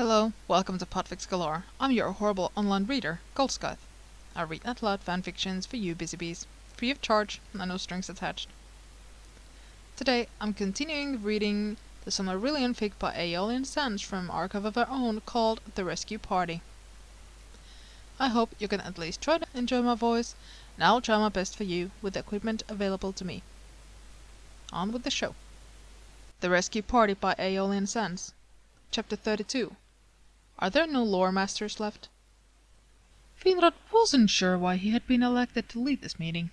Hello, welcome to Podfic Galore. I'm your horrible online reader, Goldscythe. I read out loud fanfictions for you busy bees, free of charge and no strings attached. Today I'm continuing reading the Silmarillion fic by Aeolian Sands from Archive of Our Own called The Rescue Party. I hope you can at least try to enjoy my voice, and I'll try my best for you with the equipment available to me. On with the show. The Rescue Party by Aeolian Sands. Chapter 32. Are there no loremasters left? Finrod wasn't sure why he had been elected to lead this meeting.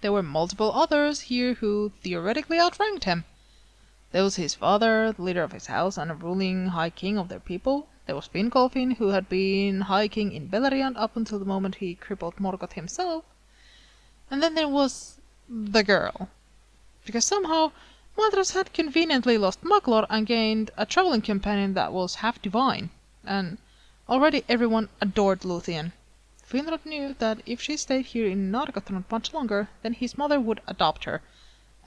There were multiple others here who theoretically outranked him. There was his father, the leader of his house and a ruling High King of their people. There was Finkolfin, who had been High King in Beleriand up until the moment he crippled Morgoth himself. And then there was the girl. Because somehow Madras had conveniently lost Maglor and gained a traveling companion that was half divine. And already everyone adored Luthien. Finrod knew that if she stayed here in Nargothrond much longer, then his mother would adopt her,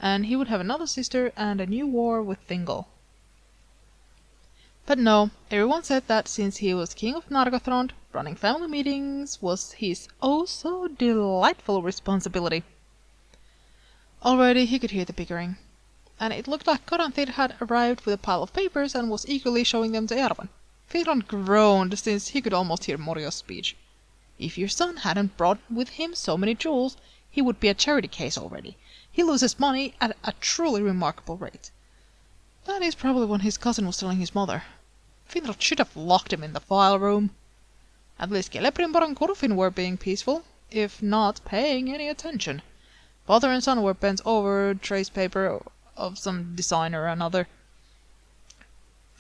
and he would have another sister and a new war with Thingol. But no, everyone said that since he was king of Nargothrond, running family meetings was his oh-so delightful responsibility. Already he could hear the bickering, and it looked like Coranthir had arrived with a pile of papers and was eagerly showing them to Erwan. Finrod groaned, since he could almost hear Morio's speech. If your son hadn't brought with him so many jewels, he would be a charity case already. He loses money at a truly remarkable rate. That is probably what his cousin was telling his mother. Finrod should have locked him in the file room. At least Celebrimbor and Curufin were being peaceful, if not paying any attention. Father and son were bent over trace paper of some design or another.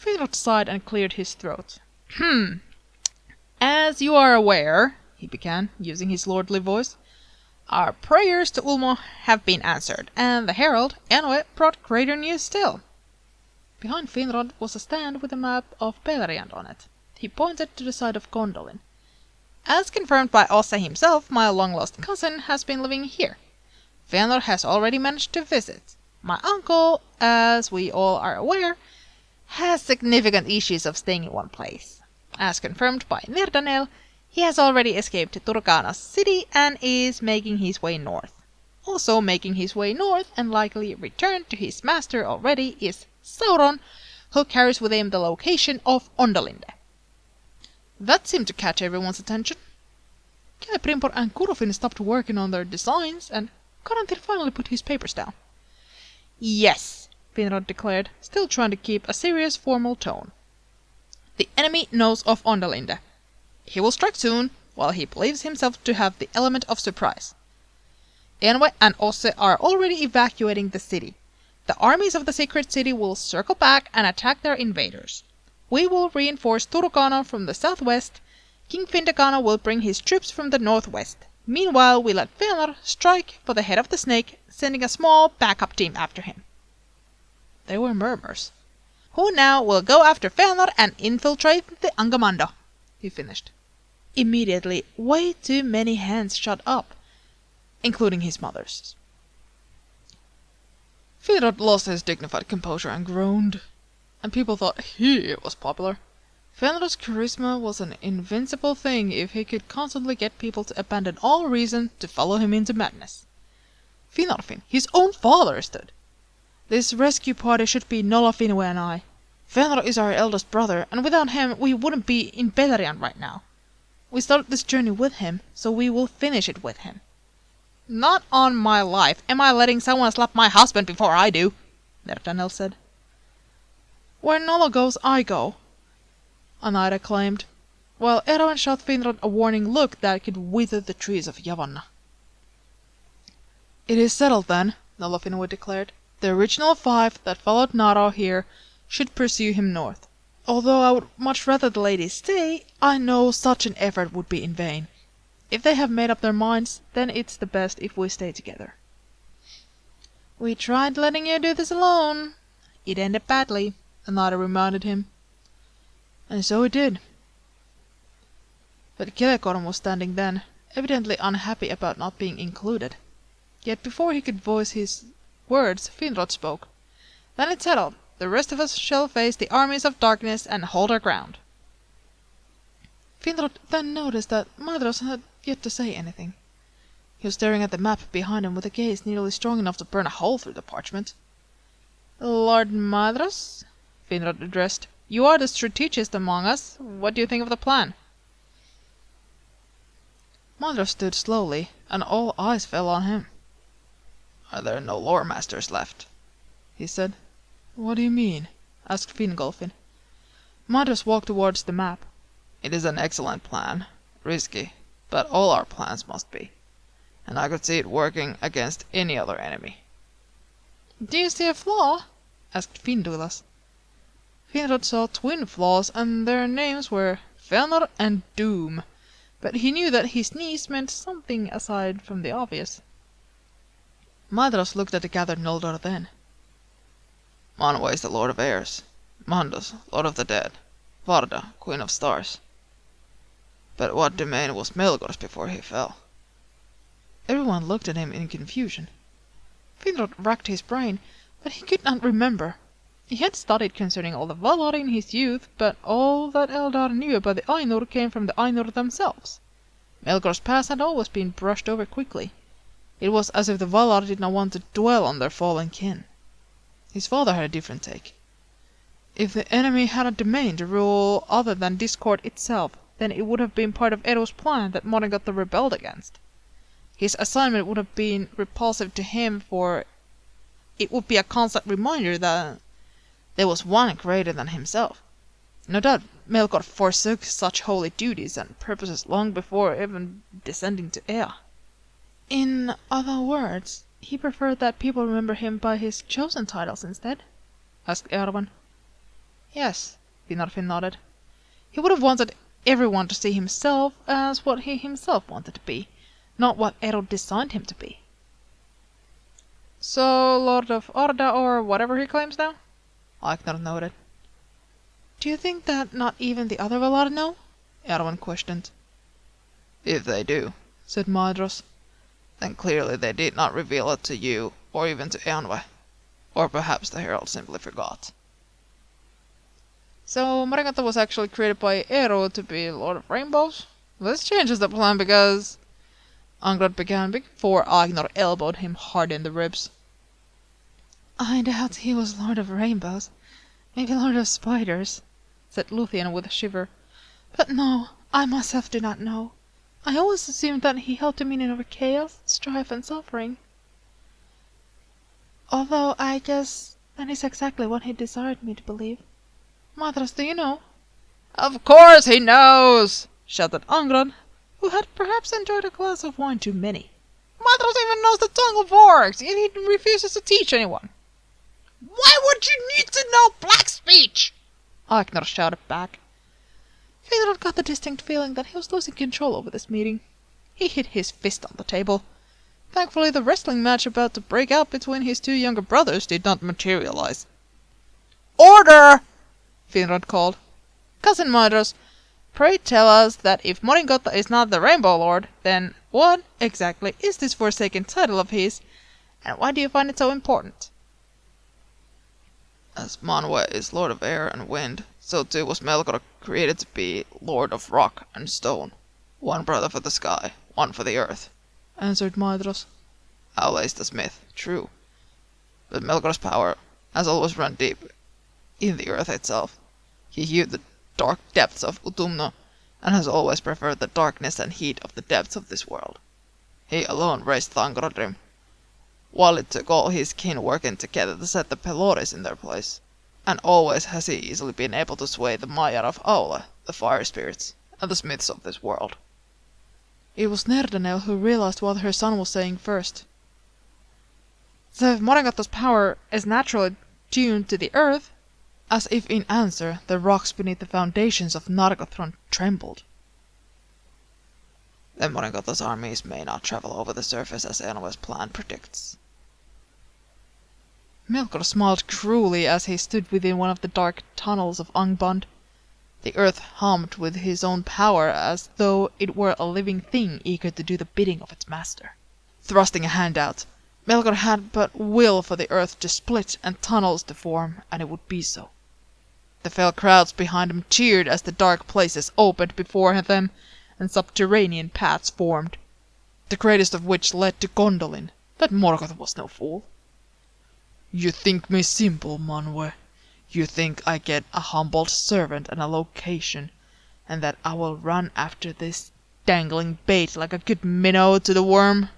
Finrod sighed and cleared his throat. As you are aware, he began, using his lordly voice, our prayers to Ulmo have been answered, and the herald, Enwe, brought greater news still. Behind Finrod was a stand with a map of Beleriand on it. He pointed to the side of Gondolin. As confirmed by Ossa himself, my long-lost cousin has been living here. Fëanor has already managed to visit. My uncle, as we all are aware, has significant issues of staying in one place. As confirmed by Nerdanel, he has already escaped to Turkana's city and is making his way north. Also making his way north and likely returned to his master already is Sauron, who carries with him the location of Ondalinde. That seemed to catch everyone's attention. Celebrimbor and Curufin stopped working on their designs, and Coranthir finally put his papers down. Yes, Finrod declared, still trying to keep a serious, formal tone. The enemy knows of Ondalinde. He will strike soon, while he believes himself to have the element of surprise. Enwe and Osse are already evacuating the city. The armies of the Sacred City will circle back and attack their invaders. We will reinforce Turkana from the southwest. King Findagana will bring his troops from the northwest. Meanwhile, we let Fëanor strike for the head of the snake, sending a small backup team after him. There were murmurs. Who now will go after Fëanor and infiltrate the Angamando, he finished. Immediately, way too many hands shot up, including his mother's. Finrod lost his dignified composure and groaned, and people thought he was popular. Fëanor's charisma was an invincible thing if he could constantly get people to abandon all reason to follow him into madness. Finarfin, his own father, stood. This rescue party should be Nola, Finwë and I. Fëanor is our eldest brother, and without him we wouldn't be in Beleriand right now. We started this journey with him, so we will finish it with him. Not on my life am I letting someone slap my husband before I do, Nerdanel said. Where Nola goes, I go, Anaida claimed, while Erwan shot Finrod a warning look that could wither the trees of Yavanna. It is settled then, Nola Finwë declared. The original 5 that followed Naro here should pursue him north. Although I would much rather the ladies stay, I know such an effort would be in vain. If they have made up their minds, then it's the best if we stay together. We tried letting you do this alone. It ended badly, Anada reminded him. And so it did. But Kelekorm was standing then, evidently unhappy about not being included. Yet before he could voice his words, Finrod spoke. Then it's settled. The rest of us shall face the armies of darkness and hold our ground. Finrod then noticed that Madros had yet to say anything. He was staring at the map behind him with a gaze nearly strong enough to burn a hole through the parchment. "Lord Madros," Finrod addressed, "you are the strategist among us. What do you think of the plan?" Madros stood slowly, and all eyes fell on him. "Are there no loremasters left?" he said. "What do you mean?" asked Fingolfin. Madros walked towards the map. "It is an excellent plan. Risky, but all our plans must be. And I could see it working against any other enemy." "Do you see a flaw?" asked Finduilas. Finrod saw twin flaws, and their names were Fëanor and Doom, but he knew that his niece meant something aside from the obvious. Madros looked at the gathered Noldor then. "Manwë is the Lord of Airs, Mandus, Lord of the Dead, Varda, Queen of Stars. But what domain was Melkor's before he fell?" Everyone looked at him in confusion. Finrod racked his brain, but he could not remember. He had studied concerning all the Valar in his youth, but all that Eldar knew about the Ainur came from the Ainur themselves. Melkor's past had always been brushed over quickly. It was as if the Valar did not want to dwell on their fallen kin. His father had a different take. If the enemy had a domain to rule other than discord itself, then it would have been part of Edo's plan that Morgoth rebelled against. His assignment would have been repulsive to him, for it would be a constant reminder that there was one greater than himself. No doubt Melkor forsook such holy duties and purposes long before even descending to Ea. In other words, he preferred that people remember him by his chosen titles instead? Asked Eärwyn. Yes, Finarfin nodded. He would have wanted everyone to see himself as what he himself wanted to be, not what Ero designed him to be. So, Lord of Arda, or whatever he claims now? Agnar noted. Do you think that not even the other Valar know? Eärwyn questioned. If they do, said Maedhros, then clearly they did not reveal it to you, or even to Eonwe. Or perhaps the Herald simply forgot. So Morgoth was actually created by Ero to be Lord of Rainbows? This changes the plan because... Angrod began before Agnar elbowed him hard in the ribs. I doubt he was Lord of Rainbows. Maybe Lord of Spiders, said Luthien with a shiver. But no, I myself do not know. I always assumed that he held dominion over chaos, strife, and suffering. Although I guess that is exactly what he desired me to believe. Maedhros, do you know? Of course he knows! Shouted Angrod, who had perhaps enjoyed a glass of wine too many. Maedhros even knows the tongue of orcs, yet he refuses to teach anyone. Why would you need to know black speech? Agnar shouted back. Finrod got the distinct feeling that he was losing control over this meeting. He hit his fist on the table. Thankfully, the wrestling match about to break out between his two younger brothers did not materialize. Order! Finrod called. Cousin Maedhros, pray tell us that if Morgoth is not the Rainbow Lord, then what exactly is this forsaken title of his, and why do you find it so important? As Manwë is Lord of Air and Wind, so too was Melkor created to be Lord of Rock and Stone. One brother for the sky, one for the earth, answered Maedhros. Aule is the smith, true. But Melkor's power has always run deep in the earth itself. He viewed the dark depths of Utumno, and has always preferred the darkness and heat of the depths of this world. He alone raised Thangrodrim, while it took all his kin working together to set the Pelores in their place, and always has he easily been able to sway the Maiar of Aule, the fire spirits, and the smiths of this world. It was Nerdanel who realized what her son was saying first. So if Morgoth's power is naturally tuned to the earth, as if in answer, the rocks beneath the foundations of Nargothrond trembled. Then Morgoth's armies may not travel over the surface as Eonwe's plan predicts. Melkor smiled cruelly as he stood within one of the dark tunnels of Angband. The earth hummed with his own power as though it were a living thing eager to do the bidding of its master. Thrusting a hand out, Melkor had but will for the earth to split and tunnels to form, and it would be so. The fell crowds behind them cheered as the dark places opened before them and subterranean paths formed, the greatest of which led to Gondolin. But Morgoth was no fool. "You think me simple, Manwe. You think I get a humbled servant and a location, and that I will run after this dangling bait like a good minnow to the worm?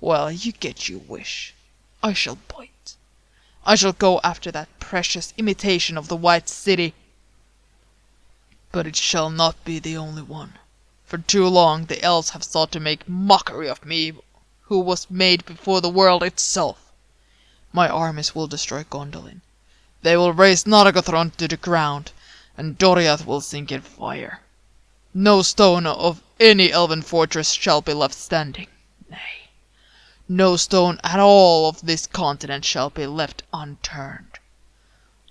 Well, you get your wish. I shall bite. I shall go after that precious imitation of the White City. But it shall not be the only one. For too long the elves have sought to make mockery of me, who was made before the world itself. My armies will destroy Gondolin. They will raze Nargothrond to the ground, and Doriath will sink in fire. No stone of any elven fortress shall be left standing. Nay, no stone at all of this continent shall be left unturned.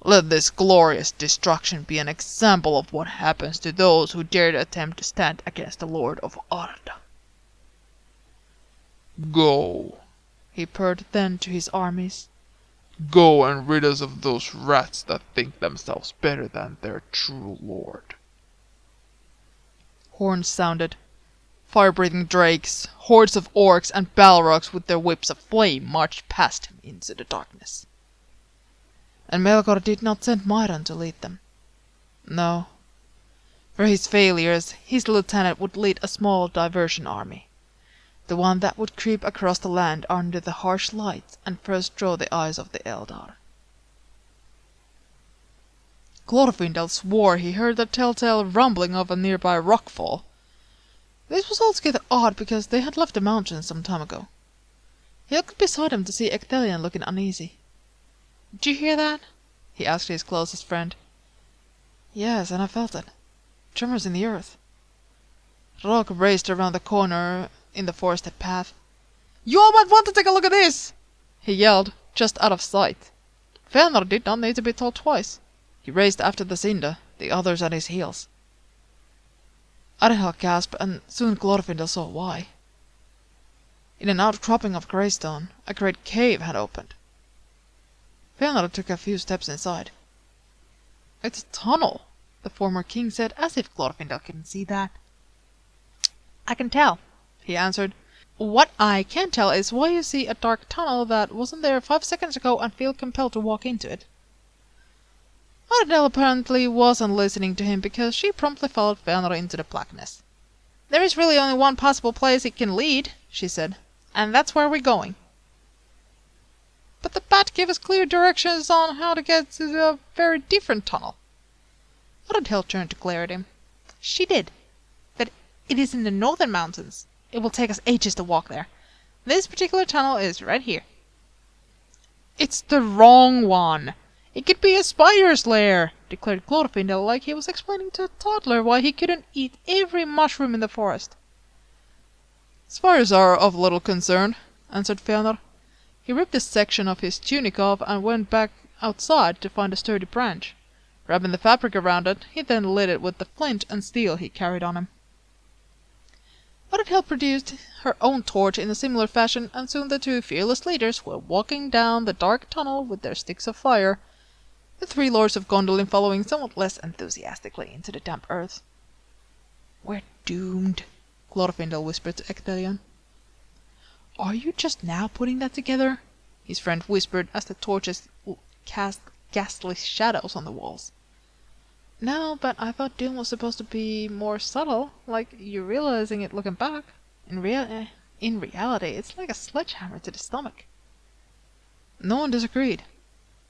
Let this glorious destruction be an example of what happens to those who dare to attempt to stand against the Lord of Arda." "Go," he purred then to his armies. "Go and rid us of those rats that think themselves better than their true lord." Horns sounded. Fire-breathing drakes, hordes of orcs and balrogs with their whips of flame marched past him into the darkness. And Melkor did not send Myron to lead them. No. For his failures, his lieutenant would lead a small diversion army. The one that would creep across the land under the harsh light and first draw the eyes of the Eldar. Glorfindel swore he heard the telltale rumbling of a nearby rockfall. This was altogether odd because they had left the mountains some time ago. He looked beside him to see Ecthelion looking uneasy. "Did you hear that?" he asked his closest friend. "Yes, and I felt it. Tremors in the earth." Rock raced around the corner in the forested path. "You all might want to take a look at this!" he yelled, just out of sight. Fëanor did not need to be told twice. He raced after the Sinda, the others at his heels. Arenhall gasped, and soon Glorfindel saw why. In an outcropping of greystone, a great cave had opened. Fëanor took a few steps inside. "It's a tunnel," the former king said, as if Glorfindel couldn't see that. "I can tell," he answered. "What I can't tell is why you see a dark tunnel that wasn't there 5 seconds ago and feel compelled to walk into it." Arendelle apparently wasn't listening to him because she promptly followed Fëanor into the blackness. "There is really only one possible place it can lead," she said, "and that's where we're going." "But the bat gave us clear directions on how to get to a very different tunnel." Arendelle turned to glare at him. "She did, but it is in the northern mountains. It will take us ages to walk there. This particular tunnel is right here." "It's the wrong one. It could be a spider's lair," declared Glorfindel like he was explaining to a toddler why he couldn't eat every mushroom in the forest. "Spiders are of little concern," answered Fëanor. He ripped a section of his tunic off and went back outside to find a sturdy branch. Wrapping the fabric around it, he then lit it with the flint and steel he carried on him. Arendelle produced her own torch in a similar fashion, and soon the two fearless leaders were walking down the dark tunnel with their sticks of fire, the 3 lords of Gondolin following somewhat less enthusiastically into the damp earth. "We're doomed," Glorfindel whispered to Ecthelion. "Are you just now putting that together?" his friend whispered as the torches cast ghastly shadows on the walls. "No, but I thought doom was supposed to be more subtle, like you realizing it looking back. In reality, it's like a sledgehammer to the stomach." No one disagreed.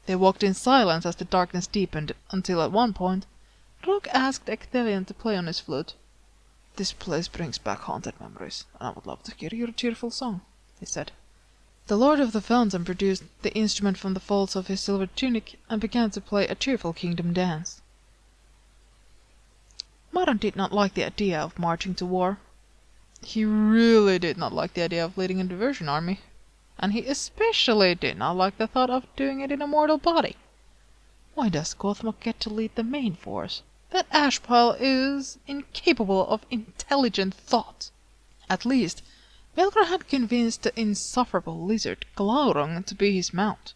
They walked in silence as the darkness deepened, until at one point, Rock asked Ecthelion to play on his flute. "This place brings back haunted memories, and I would love to hear your cheerful song," he said. The Lord of the Fountain produced the instrument from the folds of his silver tunic and began to play a cheerful kingdom dance. Maron did not like the idea of marching to war. He really did not like the idea of leading a diversion army, and he especially did not like the thought of doing it in a mortal body. Why does Gothmog get to lead the main force? That ashpile is incapable of intelligent thought. At least, Melkor had convinced the insufferable lizard Glaurung to be his mount.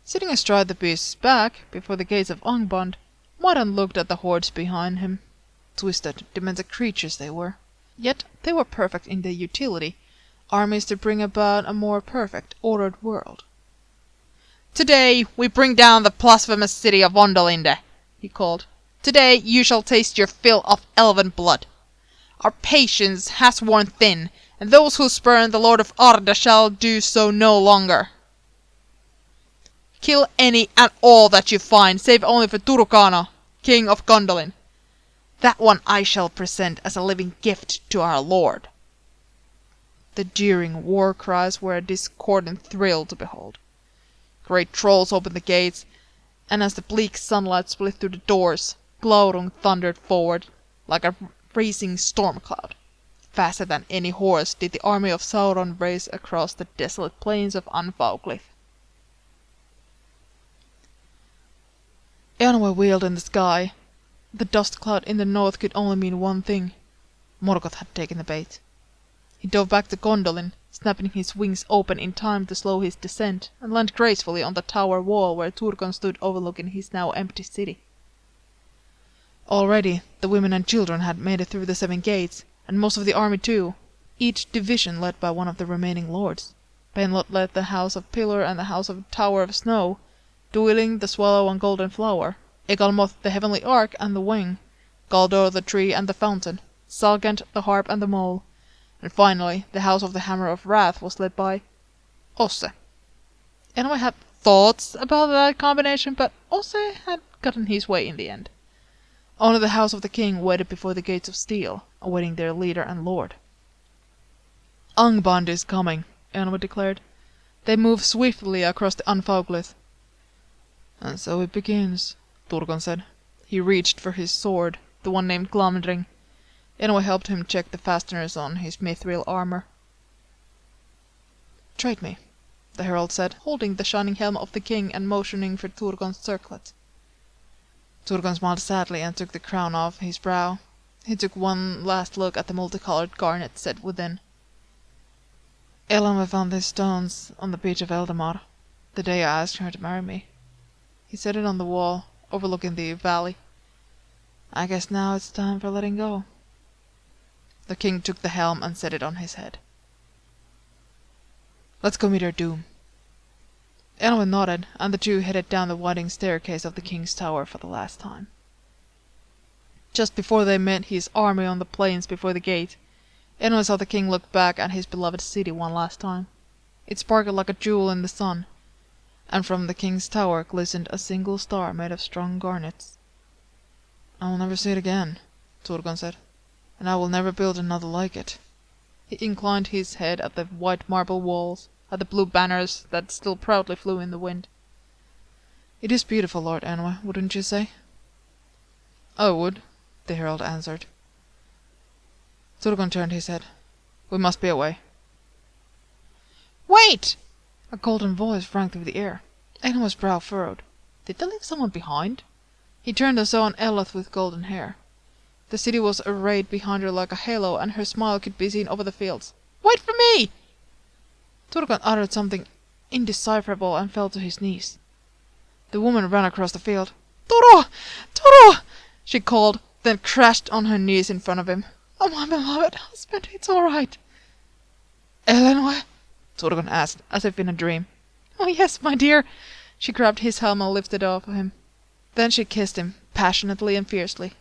Sitting astride the beast's back, before the gates of Angband, Madan looked at the hordes behind him. Twisted, demented creatures they were. Yet they were perfect in their utility, armies to bring about a more perfect, ordered world. "Today we bring down the blasphemous city of Ondalinde," he called. "Today you shall taste your fill of elven blood. Our patience has worn thin, and those who spurn the Lord of Arda shall do so no longer. Kill any and all that you find, save only for Turkana, king of Gondolin. That one I shall present as a living gift to our lord." The jeering war cries were a discordant thrill to behold. Great trolls opened the gates, and as the bleak sunlight split through the doors, Glaurung thundered forward like a freezing storm cloud. Faster than any horse did the army of Sauron race across the desolate plains of Anfaughlith. Eonwë wheeled in the sky. The dust cloud in the north could only mean one thing. Morgoth had taken the bait. He dove back to Gondolin, snapping his wings open in time to slow his descent, and landed gracefully on the tower wall where Turgon stood overlooking his now empty city. Already the women and children had made it through the 7 gates, and most of the army too, each division led by one of the remaining lords. Penlot led the House of Pillar and the House of Tower of Snow, Duiling the Swallow and Golden Flower, Egalmoth the Heavenly Ark and the Wing, Galdor the Tree and the Fountain, Salgant the Harp and the Mole, and finally the House of the Hammer of Wrath was led by Osse. Eonwë had thoughts about that combination, but Osse had gotten his way in the end. Only the House of the King waited before the gates of steel, awaiting their leader and lord. "Angband is coming," Eonwë declared. "They move swiftly across the Anfaughlith." "And so it begins," Turgon said. He reached for his sword, the one named Glamdring. Eonwë helped him check the fasteners on his mithril armor. "Trade me," the herald said, holding the shining helm of the king and motioning for Turgon's circlet. Turgon smiled sadly and took the crown off his brow. He took one last look at the multicolored garnet set within. "Elenwe found these stones on the beach of Eldamar, the day I asked her to marry me." He set it on the wall, overlooking the valley. "I guess now it's time for letting go." The king took the helm and set it on his head. "Let's go meet our doom." Eonwë nodded, and the two headed down the winding staircase of the king's tower for the last time. Just before they met his army on the plains before the gate, Eonwë saw the king look back at his beloved city one last time. It sparkled like a jewel in the sun, and from the king's tower glistened a single star made of strong garnets. "I will never see it again," Turgon said, "and I will never build another like it." He inclined his head at the white marble walls, at the blue banners that still proudly flew in the wind. "It is beautiful, Lord Eonwë, wouldn't you say?" "I would," the herald answered. Turgon turned his head. "We must be away." "Wait!" A golden voice rang through the air. Eonwë's brow furrowed. Did they leave someone behind? He turned and saw an Eloth with golden hair. The city was arrayed behind her like a halo, and her smile could be seen over the fields. "Wait for me!" Turgon uttered something indecipherable and fell to his knees. The woman ran across the field. "Turo! Turo!" she called, then crashed on her knees in front of him. "Oh, my beloved husband, it's all right." "Elenwe?" Turgon asked, as if in a dream. "Oh, yes, my dear." She grabbed his helm and lifted it off him. Then she kissed him, passionately and fiercely.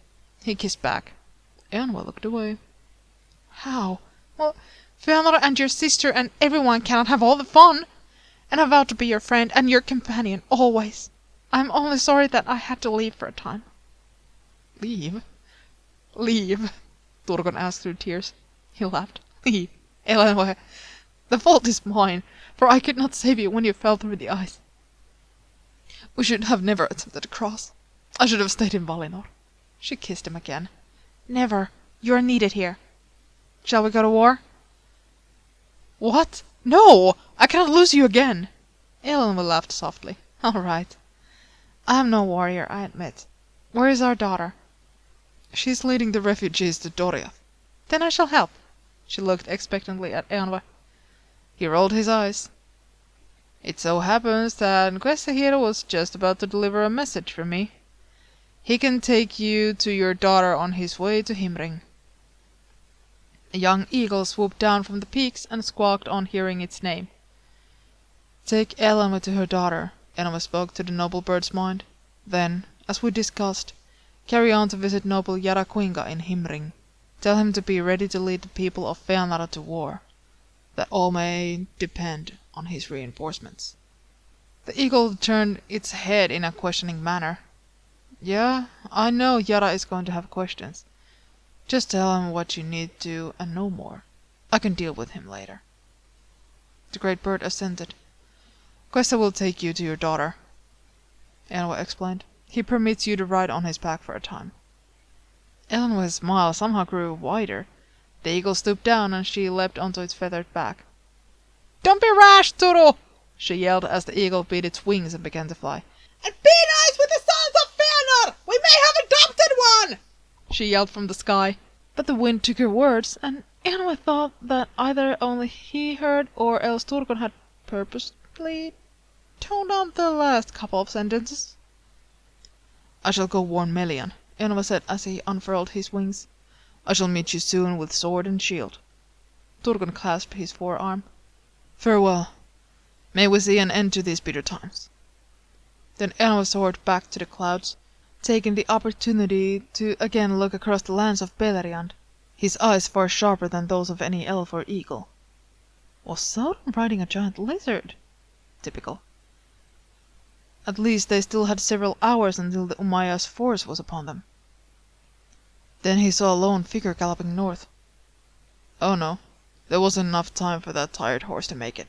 He kissed back. Eonwë looked away. "How? Well, Fëanor and your sister and everyone cannot have all the fun. And I vowed to be your friend and your companion, always. I'm only sorry that I had to leave for a time." "Leave? Leave?" Turgon asked through tears. He laughed. "Leave, Elenwe. The fault is mine, for I could not save you when you fell through the ice. We should have never attempted to cross. I should have stayed in Valinor." She kissed him again. "Never. You are needed here. Shall we go to war?" "What? No! I cannot lose you again!" Elenwe laughed softly. "All right. I am no warrior, I admit. Where is our daughter?" "She is leading the refugees to Doriath." "Then I shall help." She looked expectantly at Eonwë. He rolled his eyes. It so happens that Quesahiro was just about to deliver a message from me. He can take you to your daughter on his way to Himring. A young eagle swooped down from the peaks and squawked on hearing its name. Take Elanwe to her daughter, Elanwe spoke to the noble bird's mind. Then, as we discussed, carry on to visit noble Yarakuinga in Himring. Tell him to be ready to lead the people of Feanara to war, that all may depend on his reinforcements. The eagle turned its head in a questioning manner. Yeah, I know Yara is going to have questions. Just tell him what you need to and no more. I can deal with him later. The great bird assented. Questa will take you to your daughter, Elanwe explained. He permits you to ride on his back for a time. Elanwe's smile somehow grew wider. The eagle stooped down and she leapt onto its feathered back. Don't be rash, Turu! She yelled as the eagle beat its wings and began to fly. And be nice with the sons of Feanor! We may have adopted one! She yelled from the sky. But the wind took her words, and Elanwe thought that either only he heard or else Turgon had purposely toned down the last couple of sentences. I shall go warn Melian, Elanwe said as he unfurled his wings. I shall meet you soon with sword and shield. Turgon clasped his forearm. Farewell. May we see an end to these bitter times. Then Elanwe soared back to the clouds, taking the opportunity to again look across the lands of Beleriand, his eyes far sharper than those of any elf or eagle. Was Sauron riding a giant lizard? Typical. At least they still had several hours until the Umayya's force was upon them. Then he saw a lone figure galloping north. Oh no, there wasn't enough time for that tired horse to make it.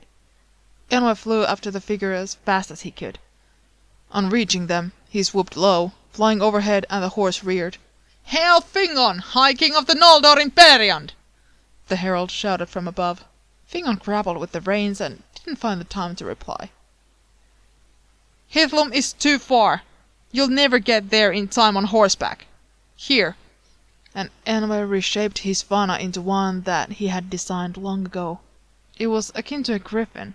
Elanwe flew after the figure as fast as he could. On reaching them, he swooped low, flying overhead, and the horse reared. Hail Fingon, High King of the Noldor in Beleriand! The herald shouted from above. Fingon grappled with the reins and didn't find the time to reply. Hithlum is too far. You'll never get there in time on horseback. Here. And Elanwe reshaped his Vana into one that he had designed long ago. It was akin to a griffin,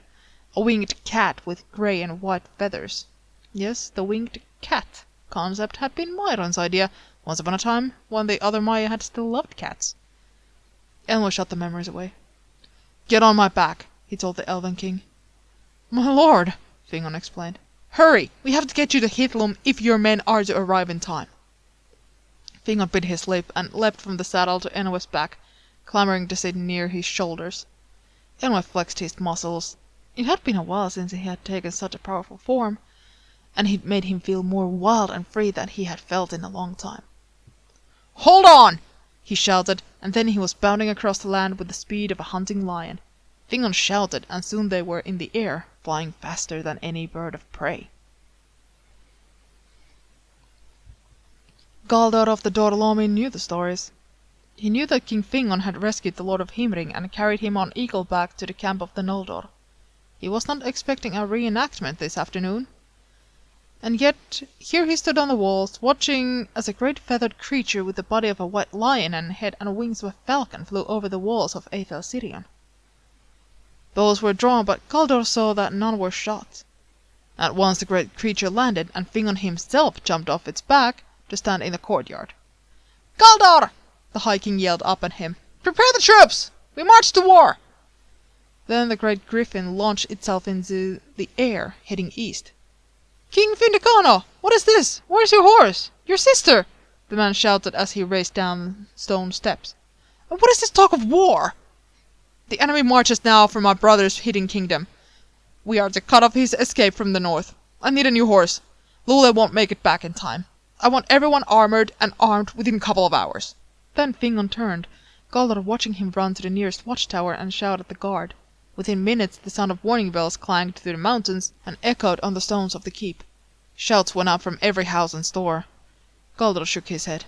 a winged cat with grey and white feathers. Yes, the winged cat concept had been Myron's idea once upon a time, when the other Maya had still loved cats. Elanwe shot the memories away. Get on my back, he told the Elven King. My lord, Fingon explained. Hurry! We have to get you to Hithlum if your men are to arrive in time. Fingon bit his lip and leapt from the saddle to Elanwe's back, clamoring to sit near his shoulders. Elanwe flexed his muscles. It had been a while since he had taken such a powerful form, and it made him feel more wild and free than he had felt in a long time. Hold on! He shouted, and then he was bounding across the land with the speed of a hunting lion. Fingon shouted, and soon they were in the air, flying faster than any bird of prey. Galdor of the Dorlomi knew the stories. He knew that King Fingon had rescued the Lord of Himring and carried him on eagleback to the camp of the Noldor. He was not expecting a reenactment this afternoon. And yet, here he stood on the walls, watching as a great feathered creature with the body of a white lion and head and wings of a falcon flew over the walls of Aethel Sirion. Bows were drawn, but Galdor saw that none were shot. At once the great creature landed, and Fingon himself jumped off its back to stand in the courtyard. Galdor! The High King yelled up at him. Prepare the troops! We march to war! Then the great griffin launched itself into the air, heading east. King Findicano! What is this? Where's your horse? Your sister! The man shouted as he raced down stone steps. And what is this talk of war? The enemy marches now from my brother's hidden kingdom. We are to cut off his escape from the north. I need a new horse. Lule won't make it back in time. I want everyone armored and armed within a couple of hours. Then Fingon turned, Galdor watching him run to the nearest watchtower and shout at the guard. Within minutes the sound of warning bells clanged through the mountains and echoed on the stones of the keep. Shouts went up from every house and store. Galdor shook his head.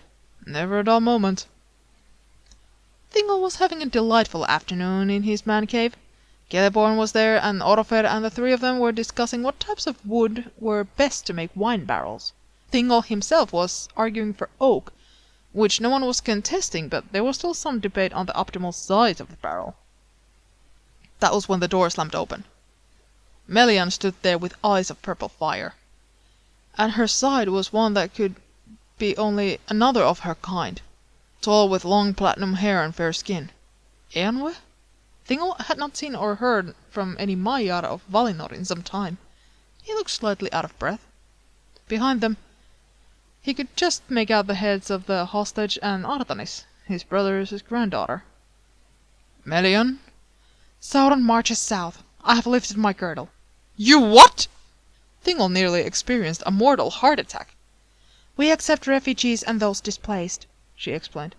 Never a dull moment. Thingol was having a delightful afternoon in his man cave. Celeborn was there, and Orofer, and the three of them were discussing what types of wood were best to make wine barrels. Thingol himself was arguing for oak, which no one was contesting, but there was still some debate on the optimal size of the barrel. That was when the door slammed open. Melian stood there with eyes of purple fire. At her side was one that could be only another of her kind, tall with long platinum hair and fair skin. Eanwe? Thingol had not seen or heard from any Maiar of Valinor in some time. He looked slightly out of breath. Behind them, he could just make out the heads of the hostage and Artanis, his brother's granddaughter. Melian? Sauron marches south. I have lifted my girdle. You what? Thingol nearly experienced a mortal heart attack. We accept refugees and those displaced, she explained.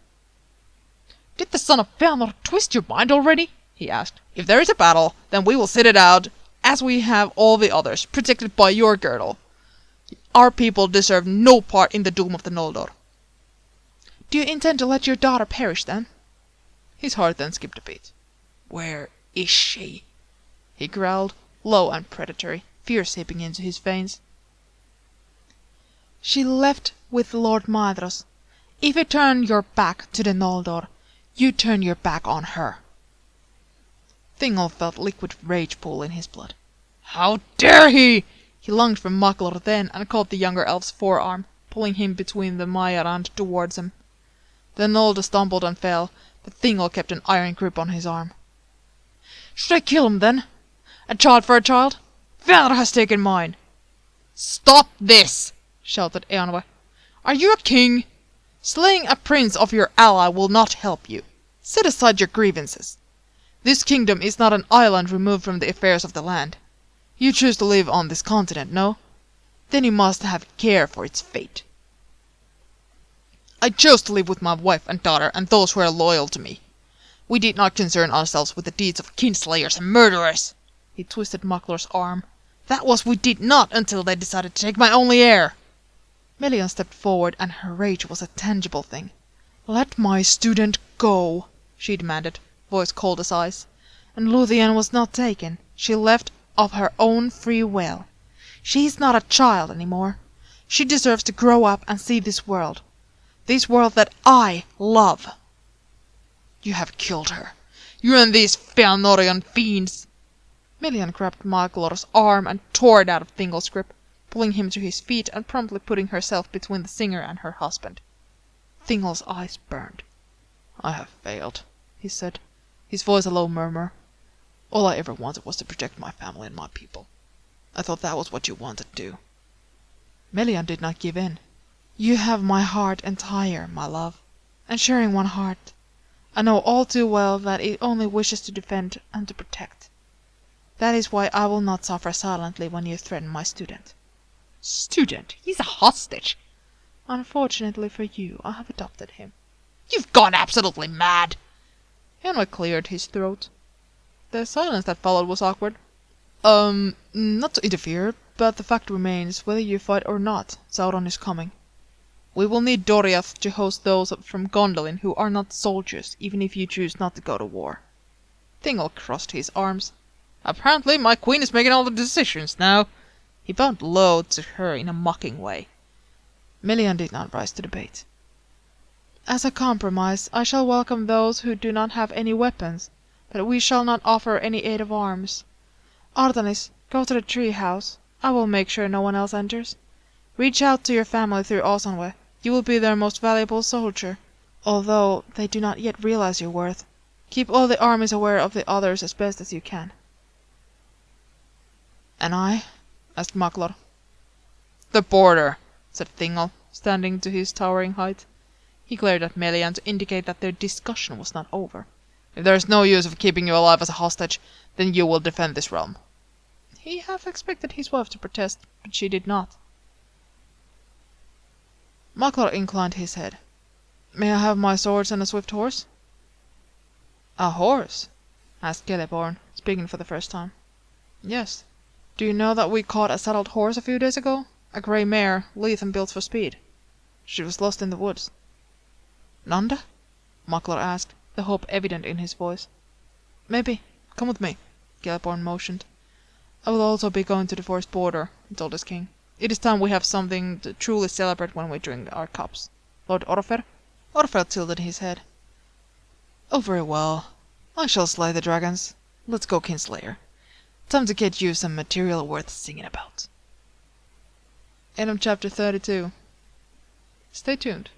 Did the son of Fëanor twist your mind already? He asked. If there is a battle, then we will sit it out, as we have all the others, protected by your girdle. Our people deserve no part in the doom of the Noldor. Do you intend to let your daughter perish, then? His heart then skipped a beat. Where is she? He growled, low and predatory, fear seeping into his veins. She left with Lord Maedhros. If you turn your back to the Noldor, you turn your back on her. Thingol felt liquid rage pool in his blood. How dare he! He lunged for Maglor then and caught the younger elf's forearm, pulling him between the Maiar and towards him. The Nolde stumbled and fell, but Thingol kept an iron grip on his arm. Should I kill him then? A child for a child? Fëanor has taken mine. Stop this! Shouted Eanwe. Are you a king? Slaying a prince of your ally will not help you. Set aside your grievances. This kingdom is not an island removed from the affairs of the land. You choose to live on this continent, no? Then you must have care for its fate. I chose to live with my wife and daughter and those who are loyal to me. We did not concern ourselves with the deeds of kinslayers and murderers. He twisted Maglor's arm. That was we did not until they decided to take my only heir. Melian stepped forward and her rage was a tangible thing. Let my student go, she demanded, voice cold as ice. And Luthien was not taken. She left of her own free will. She is not a child any more. She deserves to grow up and see this world. This world that I love. You have killed her. You and these Fëanorian fiends. Melian grabbed Maglor's arm and tore it out of Thingol's grip, pulling him to his feet and promptly putting herself between the singer and her husband. Thingol's eyes burned. I have failed, he said, his voice a low murmur. All I ever wanted was to protect my family and my people. I thought that was what you wanted to do. Melian did not give in. You have my heart entire, my love, and sharing one heart. I know all too well that it only wishes to defend and to protect. That is why I will not suffer silently when you threaten my student. Student? He's a hostage. Unfortunately for you, I have adopted him. You've gone absolutely mad! Henry cleared his throat. The silence that followed was awkward. Not to interfere, but the fact remains, whether you fight or not, Sauron is coming. We will need Doriath to host those from Gondolin who are not soldiers, even if you choose not to go to war. Thingol crossed his arms. Apparently my queen is making all the decisions now. He bowed low to her in a mocking way. Melian did not rise to the bait. As a compromise, I shall welcome those who do not have any weapons, but we shall not offer any aid of arms. Artanis, go to the tree house. I will make sure no one else enters. Reach out to your family through Osanwe. You will be their most valuable soldier, although they do not yet realize your worth. Keep all the armies aware of the others as best as you can. And I? Asked Maglor. The border, said Thingol, standing to his towering height. He glared at Melian to indicate that their discussion was not over. If there is no use of keeping you alive as a hostage, then you will defend this realm. He half expected his wife to protest, but she did not. Maglor inclined his head. May I have my swords and a swift horse? A horse? Asked Celeborn, speaking for the first time. Yes. Do you know that we caught a saddled horse a few days ago? A grey mare, lithe and built for speed. She was lost in the woods. Nanda? Maglor asked, the hope evident in his voice. Maybe. Come with me, Celeborn motioned. I will also be going to the forest border, he told his king. It is time we have something to truly celebrate when we drink our cups. Lord Orfer? Orfer tilted his head. Oh, very well. I shall slay the dragons. Let's go, Kinslayer. Time to get you some material worth singing about. End of chapter 32. Stay tuned.